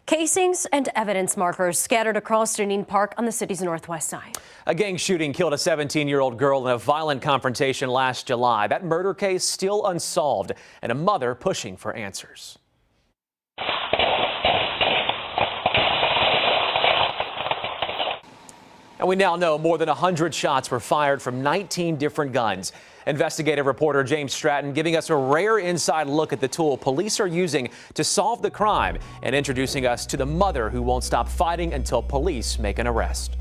Casings and evidence markers scattered across Deneen Park on the city's northwest side. A gang shooting killed a 17-year-old girl in a violent confrontation last July. That murder case still unsolved, and a mother pushing for answers. And we now know more than 100 shots were fired from 19 different guns. Investigative reporter James Stratton giving us a rare inside look at the tool police are using to solve the crime and introducing us to the mother who won't stop fighting until police make an arrest.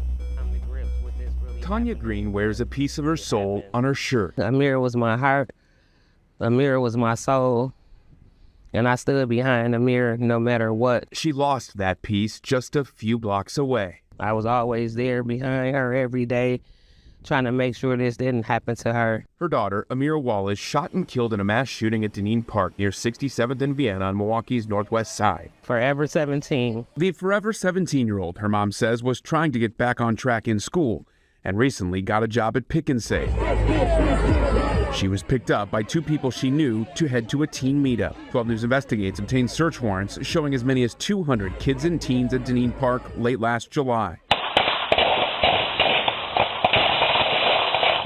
Tanya Green wears a piece of her soul on her shirt. Amira was my heart. Amira was my soul. And I stood behind Amira no matter what. She lost that piece just a few blocks away. I was always there behind her every day, trying to make sure this didn't happen to her. Her daughter, Amira Wallace, shot and killed in a mass shooting at Deneen Park near 67th and Vienna on Milwaukee's northwest side. Forever 17. The forever 17-year-old, her mom says, was trying to get back on track in school and recently got a job at Pick and Save. She was picked up by two people she knew to head to a teen meetup. 12 News Investigates obtained search warrants showing as many as 200 kids and teens at Deneen Park late last July.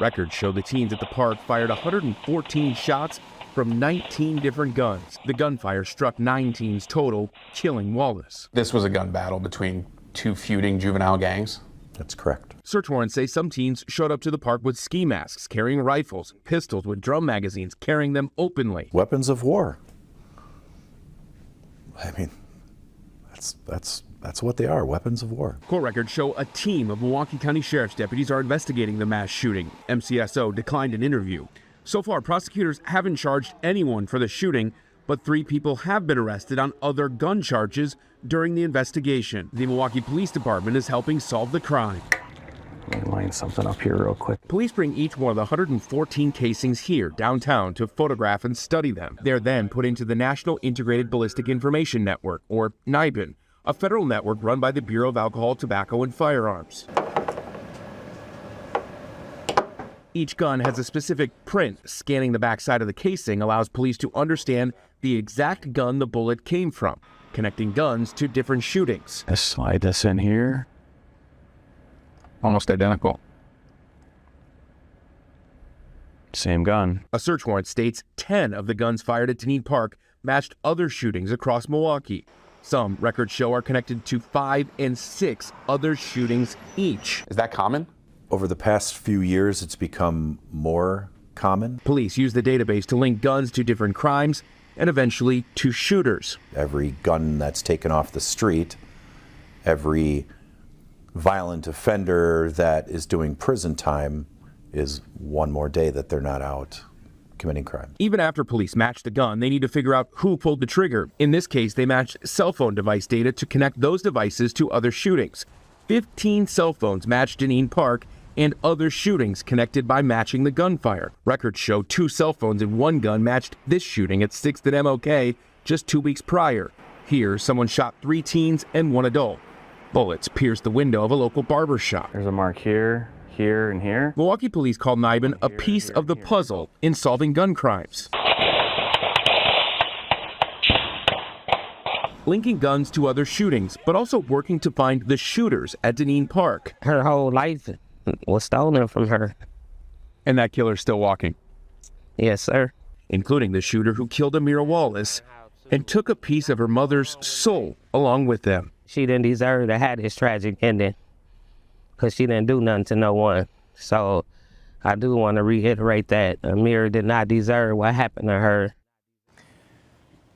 Records show the teens at the park fired 114 shots from 19 different guns. The gunfire struck 9 teens total, killing Wallace. This was a gun battle between two feuding juvenile gangs? That's correct. Search warrants say some teens showed up to the park with ski masks, carrying rifles and pistols with drum magazines, carrying them openly. Weapons of war. I mean, that's what they are, weapons of war. Court records show a team of Milwaukee County Sheriff's deputies are investigating the mass shooting. MCSO declined an interview. So far, prosecutors haven't charged anyone for the shooting, but 3 people have been arrested on other gun charges during the investigation. The Milwaukee Police Department is helping solve the crime. Let me line something up here real quick. Police bring each one of the 114 casings here downtown to photograph and study them. They're then put into the National Integrated Ballistic Information Network, or NIBIN, a federal network run by the Bureau of Alcohol, Tobacco, and Firearms. Each gun has a specific print. Scanning the backside of the casing allows police to understand the exact gun the bullet came from, connecting guns to different shootings. Let's slide this in here. Almost identical. Same gun. A search warrant states 10 of the guns fired at Deneen Park matched other shootings across Milwaukee. Some records show are connected to 5 and 6 other shootings each. Is that common? Over the past few years, it's become more common. Police use the database to link guns to different crimes and eventually to shooters. Every gun that's taken off the street, every violent offender that is doing prison time is one more day that they're not out committing crime. Even after police match the gun, they need to figure out who pulled the trigger. In this case, they matched cell phone device data to connect those devices to other shootings. 15 cell phones matched Deneen Park and other shootings connected by matching the gunfire. Records show 2 cell phones and 1 gun matched this shooting at 6th and MLK just 2 weeks prior. Here, someone shot 3 teens and 1 adult. Bullets pierced the window of a local barber shop. There's a mark here, here, and here. Milwaukee police call NIBIN a piece of the puzzle in solving gun crimes. Linking guns to other shootings, but also working to find the shooters at Deneen Park. Her whole life was stolen from her. And that killer's still walking. Yes, sir. Including the shooter who killed Amira Wallace and took a piece of her mother's soul along with them. She didn't deserve to have this tragic ending because she didn't do nothing to no one. So I do want to reiterate that Amira did not deserve what happened to her.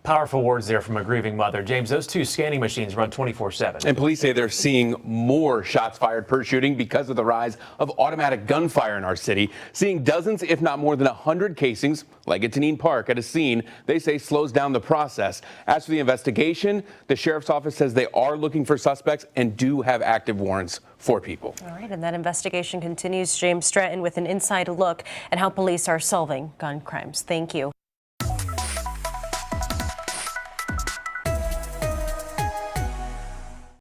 Powerful words there from a grieving mother. James, those 2 scanning machines run 24/7. And police say they're seeing more shots fired per shooting because of the rise of automatic gunfire in our city. Seeing dozens, if not more than 100 casings, like at Deneen Park, at a scene, they say slows down the process. As for the investigation, the sheriff's office says they are looking for suspects and do have active warrants for people. All right, and that investigation continues. James Stratton with an inside look at how police are solving gun crimes. Thank you.